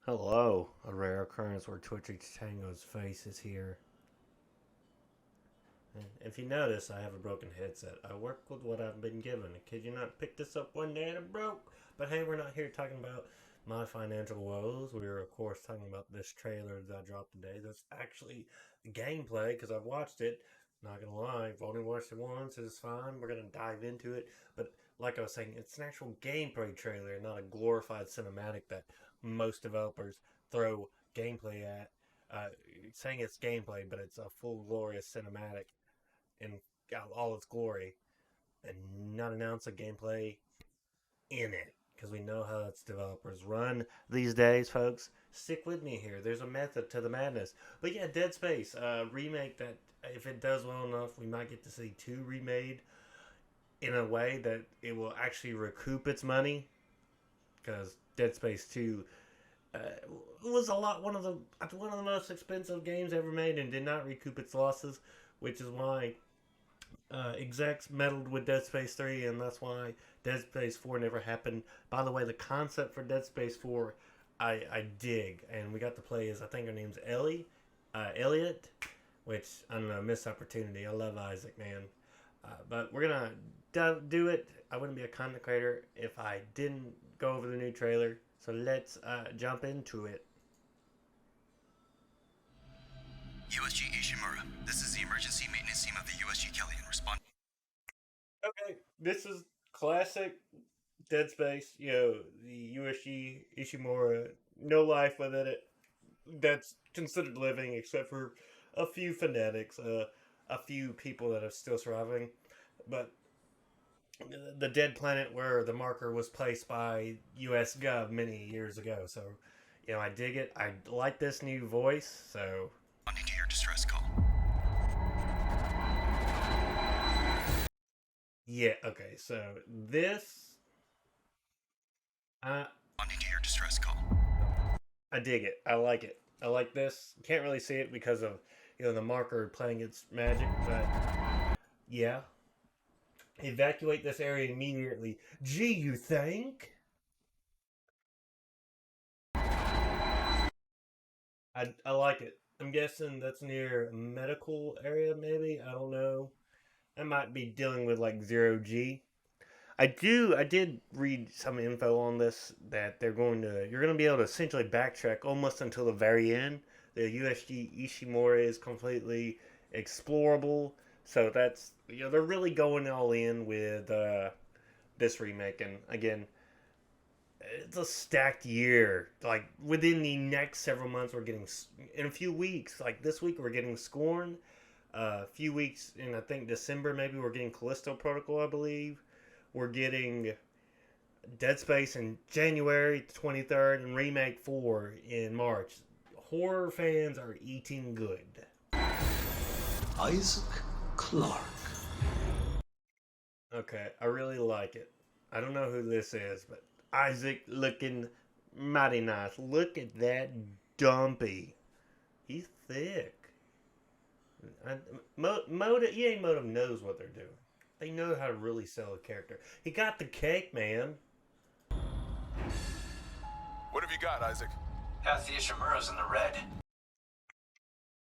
Hello, a rare occurrence where Twitchy Tango's face is here. And if you notice, I have a broken headset. I work with what I've been given. I kid you not, picked this up one day and it broke. But hey, we're not here talking about my financial woes. We're, of course, talking about this trailer that I dropped today. That's actually gameplay because I've watched it. Not gonna lie, I've only watched it once. It's fine. We're gonna dive into it. But like I was saying, it's an actual gameplay trailer, not a glorified cinematic that most developers throw gameplay at. Uh, Saying it's gameplay, but it's a full glorious cinematic in all its glory and not announce a gameplay in it because we know how its developers run these days, folks. Stick with me here. There's a method to the madness. But yeah, Dead Space remake that if it does well enough, we might get to see two remade in a way that it will actually recoup its money because Dead Space 2 uh, was a lot one of the most expensive games ever made and did not recoup its losses, which is why execs meddled with Dead Space 3, and that's why Dead Space 4 never happened. By the way, the concept for Dead Space 4, I dig, and we got to play as, I think her name's Elliot, which, I don't know, missed opportunity. I love Isaac, man. But we're going to do it. I wouldn't be a content creator if I didn't go over the new trailer, so let's jump into it. USG Ishimura, this is the emergency maintenance team of the USG Kelly and respond. Okay, this is classic Dead Space, the USG Ishimura, no life within it. That's considered living, except for a few fanatics, a few people that are still surviving. But the dead planet where the marker was placed by US Gov many years ago. So, I dig it. I like this new voice, so. Responding to your distress call. Yeah, okay, so this. I, Responding to your distress call. I dig it. I like it. I like this. Can't really see it because of the marker playing its magic, but yeah. Evacuate this area immediately. Gee, you think? I like it. I'm guessing that's near a medical area, maybe. I don't know. I might be dealing with like zero G. I did read some info on this that you're going to be able to essentially backtrack almost until the very end. The USG Ishimura is completely explorable, so that's they're really going all in with this remake. And again, it's a stacked year. Like within the next several months, we're getting in a few weeks. Like this week, we're getting Scorn. A few weeks in I think December, maybe we're getting Callisto Protocol. I believe we're getting Dead Space in January 23rd and Remake 4 in March. Horror fans are eating good. Isaac Clarke. Okay, I really like it. I don't know who this is, but Isaac looking mighty nice. Look at that dumpy. He's thick. EA Motive knows what they're doing. They know how to really sell a character. He got the cake, man. What have you got, Isaac? Half the Ishimura's in the red.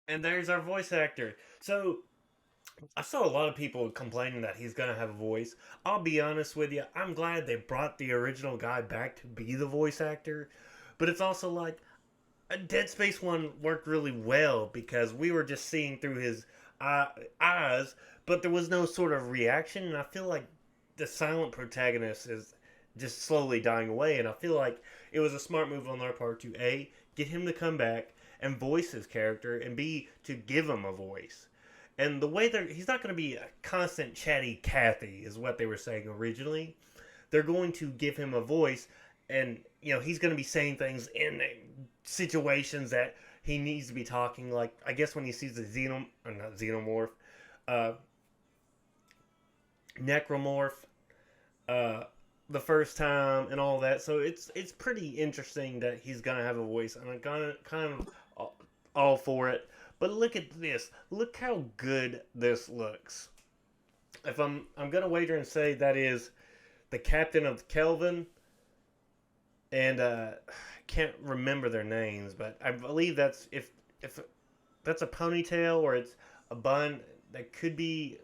And there's our voice actor. So, I saw a lot of people complaining that he's going to have a voice. I'll be honest with you. I'm glad they brought the original guy back to be the voice actor. But it's also like, a Dead Space 1 worked really well because we were just seeing through his eyes, but there was no sort of reaction. And I feel like the silent protagonist is just slowly dying away. And I feel like it was a smart move on their part to A, get him to come back and voice his character, and B, to give him a voice. And the way he's not going to be a constant chatty Cathy, is what they were saying originally. They're going to give him a voice, and he's going to be saying things in situations that he needs to be talking. Like I guess when he sees the not xenomorph, necromorph, the first time and all that. So it's pretty interesting that he's going to have a voice, and I'm kind of all for it. But look at this. Look how good this looks. If I'm gonna wager and say that is the captain of Kelvin. and can't remember their names, but I believe that's if that's a ponytail or it's a bun. That could be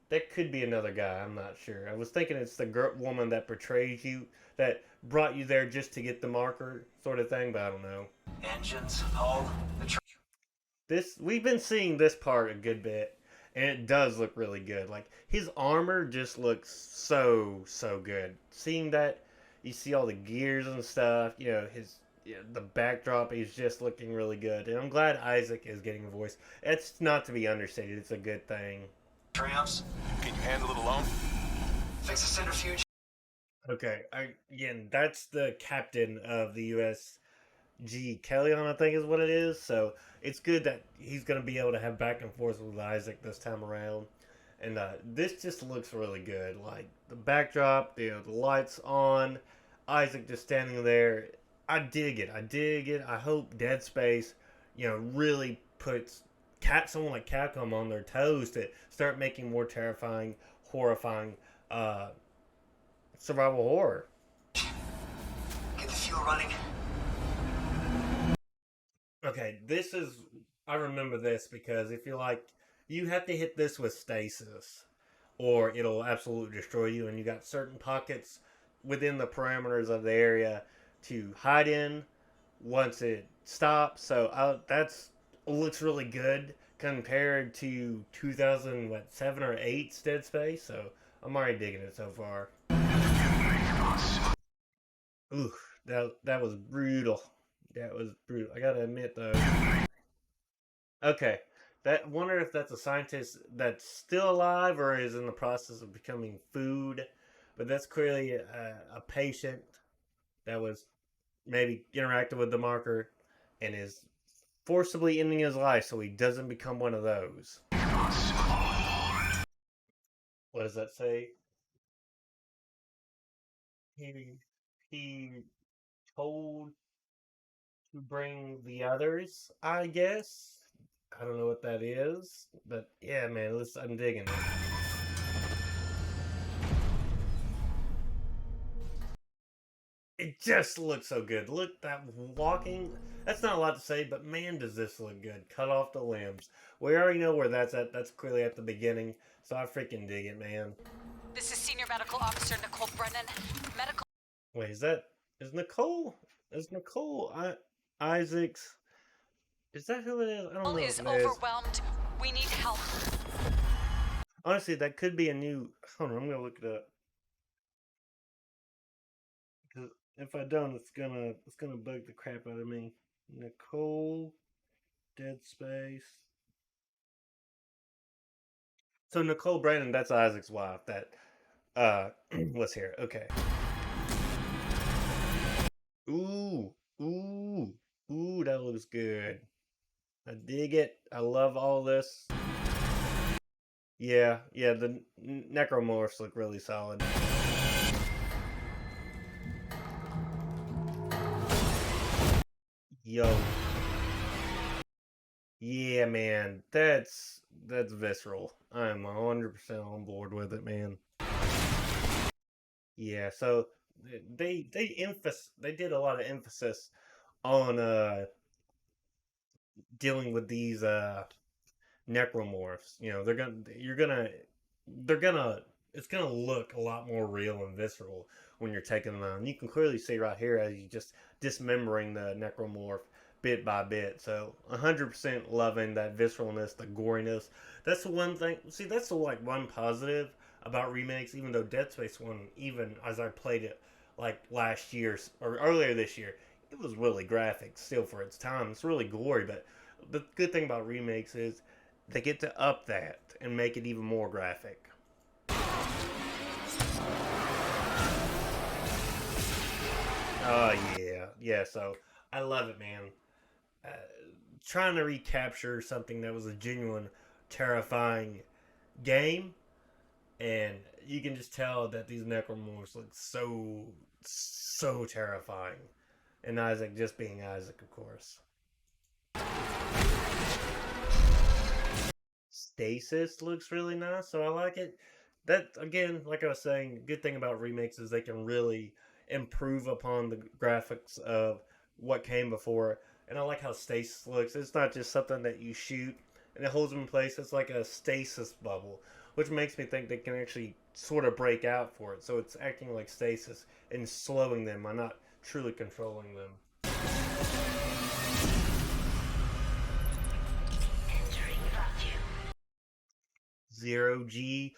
another guy. I'm not sure. I was thinking it's the woman that portrays you, that brought you there just to get the marker, sort of thing. But I don't know. Engines, hull, the This we've been seeing this part a good bit, and it does look really good. Like his armor just looks so good. Seeing that, you see all the gears and stuff. You know his the backdrop is just looking really good, and I'm glad Isaac is getting a voice. It's not to be understated. It's a good thing. triumphs. Can you handle it alone? Fix the centrifuge. Okay, again, that's the captain of the USG Kellyon, I think is what it is. So it's good that he's going to be able to have back and forth with Isaac this time around. And this just looks really good. Like the backdrop, the lights on, Isaac just standing there. I dig it. I dig it. I hope Dead Space, really puts someone like Capcom on their toes to start making more terrifying, horrifying survival horror. Get the fuel running. Okay, I remember this because if you have to hit this with stasis or it'll absolutely destroy you, and you got certain pockets within the parameters of the area to hide in once it stops. So that's looks really good compared to 2007 or 8's Dead Space. So I'm already digging it so far. Ooh, that was brutal. That was brutal. I gotta admit though. Okay, wonder if that's a scientist that's still alive or is in the process of becoming food. But that's clearly a patient that was maybe interacted with the marker and is forcibly ending his life so he doesn't become one of those. What does that say? He told to bring the others, I guess. I don't know what that is, but yeah, man, I'm digging it. It just looks so good. Look, that walking, that's not a lot to say, but man, does this look good. Cut off the limbs. We already know where that's at. That's clearly at the beginning, so I freaking dig it, man. This is Senior Medical Officer Nicole Brennan. Medical Wait, is Nicole Isaacs? Is that who it is? I don't know is if it is. overwhelmed. We need help. Honestly, that could be a new. Hold on, I'm gonna look it up. Because if I don't, it's gonna bug the crap out of me. Nicole, Dead Space. So Nicole Brandon, that's Isaac's wife. That let's hear it. Okay. Ooh, ooh, ooh, that looks good. I dig it. I love all this. Yeah, the necromorphs look really solid. Yo. Yeah, man. That's visceral. I'm 100% on board with it, man. Yeah, so they did a lot of emphasis on dealing with these necromorphs. They're gonna it's gonna look a lot more real and visceral when you're taking them on. You can clearly see right here as you just dismembering the necromorph bit by bit. So 100% loving that visceralness, the goriness. That's the one thing. See, that's the one positive about remakes. Even though Dead Space 1, even as I played it like last year or earlier this year, it was really graphic still for its time. It's really gory, but the good thing about remakes is they get to up that and make it even more graphic. Oh yeah. So I love it, man. Uh, Trying to recapture something that was a genuine, terrifying game, and you can just tell that these necromorphs look so terrifying. And Isaac just being Isaac, of course. Stasis looks really nice, so I like it. That again, like I was saying, good thing about remakes is they can really improve upon the graphics of what came before. And I like how stasis looks. It's not just something that you shoot and it holds them in place. It's like a stasis bubble, which makes me think they can actually sort of break out for it. So it's acting like stasis and slowing them by not truly controlling them. Zero G.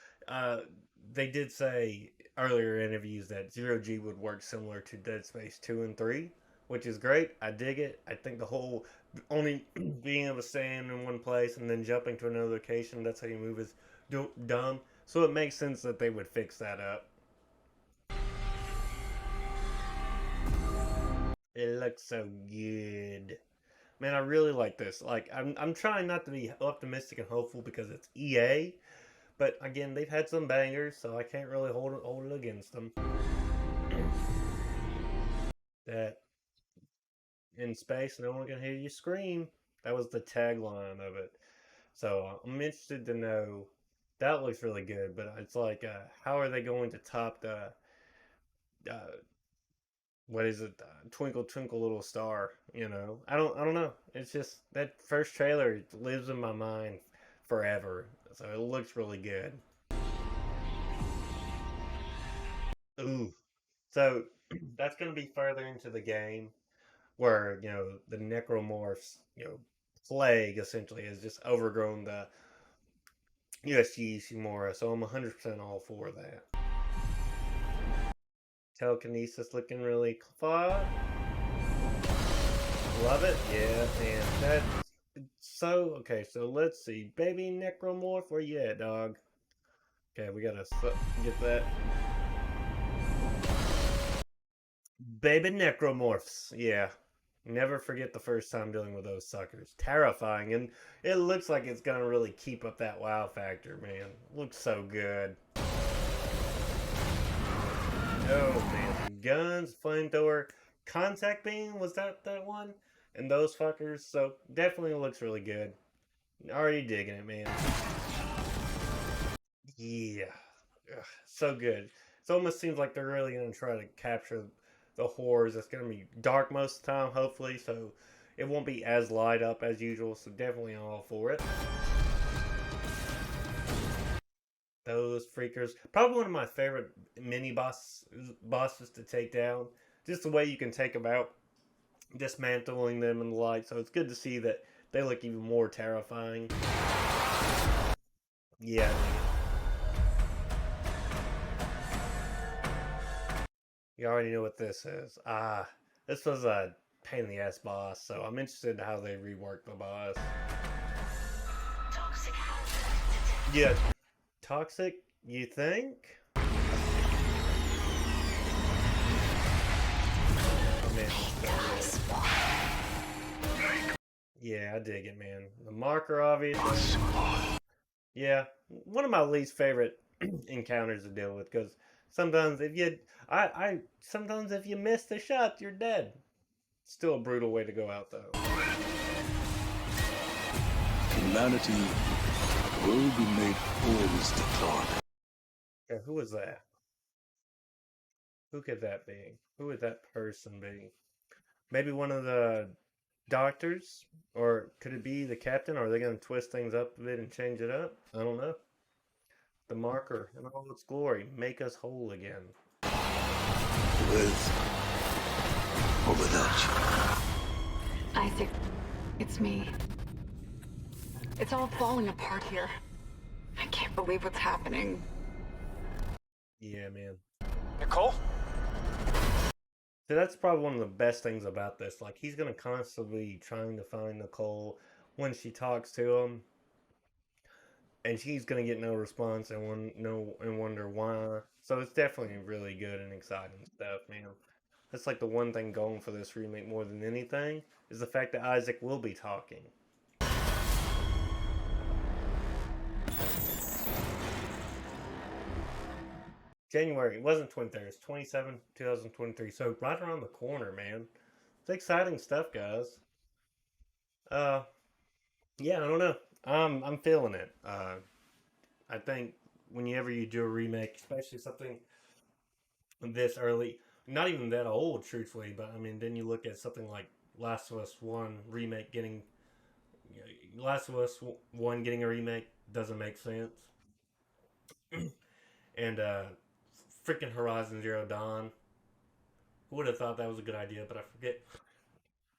They did say earlier interviews that Zero G would work similar to Dead Space 2 and 3, which is great. I dig it. I think the whole only being able to stand in one place and then jumping to another location, that's how you move, is dumb. So it makes sense that they would fix that up. It looks so good. Man, I really like this. Like, I'm trying not to be optimistic and hopeful because it's EA, but again, they've had some bangers, so I can't really hold it against them. That in space, no one can hear you scream. That was the tagline of it. So I'm interested to know. That looks really good, but it's like, how are they going to top the what is it? Twinkle Twinkle Little Star. I don't know. It's just that first trailer lives in my mind forever. So it looks really good. Ooh, so that's going to be further into the game where the necromorphs plague essentially has just overgrown the USG Ishimura. So I'm 100% all for that. Telekinesis looking really fun. Love it. Yeah, man. That's so okay. So let's see, baby necromorph, where you at, dog? Okay, we gotta get that. Baby necromorphs. Yeah. Never forget the first time dealing with those suckers. Terrifying, and it looks like it's gonna really keep up that wow factor, man. Looks so good. Oh man, guns, flamethrower, contact beam, was that one? And those fuckers, so definitely looks really good. Already digging it, man. Yeah. Ugh, so good. It almost seems like they're really going to try to capture the horrors. It's going to be dark most of the time, hopefully, so it won't be as light up as usual, so definitely all for it. Those freakers. Probably one of my favorite mini bosses to take down. Just the way you can take them out, dismantling them and the like, so it's good to see that they look even more terrifying. Yeah. You already know what this is. This was a pain in the ass boss, so I'm interested in how they rework the boss. Toxic. Yeah, toxic, you think? Oh man, yeah, I dig it, man. The marker, obviously. Yeah, one of my least favorite encounters to deal with, because sometimes if you, sometimes if you miss the shot, you're dead. Still a brutal way to go out, though. Humanity will be made whole, Mr. Clark. Okay, who was that? Who could that be? Who would that person be? Maybe one of the doctors? Or could it be the captain? Or are they going to twist things up a bit and change it up? I don't know. The marker in all its glory. Make us whole again. With or without you. Isaac, it's me. It's all falling apart here. I can't believe what's happening. Yeah, man. Nicole? So that's probably one of the best things about this. Like, he's going to constantly be trying to find Nicole when she talks to him. And she's going to get no response and wonder why. So it's definitely really good and exciting stuff, man. That's like the one thing going for this remake more than anything, is the fact that Isaac will be talking. January, it wasn't 23rd, it's 27, 2023, so right around the corner, man. It's exciting stuff, guys. Yeah, I don't know. I'm feeling it. I think whenever you do a remake, especially something this early, not even that old, truthfully. But I mean, then you look at something like Last of Us One remake getting Last of Us One getting a remake doesn't make sense. And freaking Horizon Zero Dawn. Who would have thought that was a good idea? But I forget.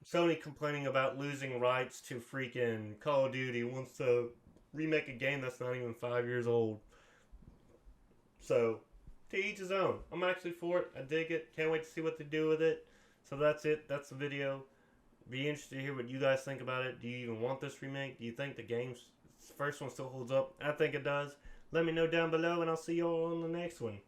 Sony complaining about losing rights to freaking Call of Duty wants to remake a game that's not even 5 years old. So, to each his own. I'm actually for it. I dig it. Can't wait to see what they do with it. So that's it. That's the video. Be interested to hear what you guys think about it. Do you even want this remake? Do you think the game's first one still holds up? I think it does. Let me know down below, and I'll see you all on the next one.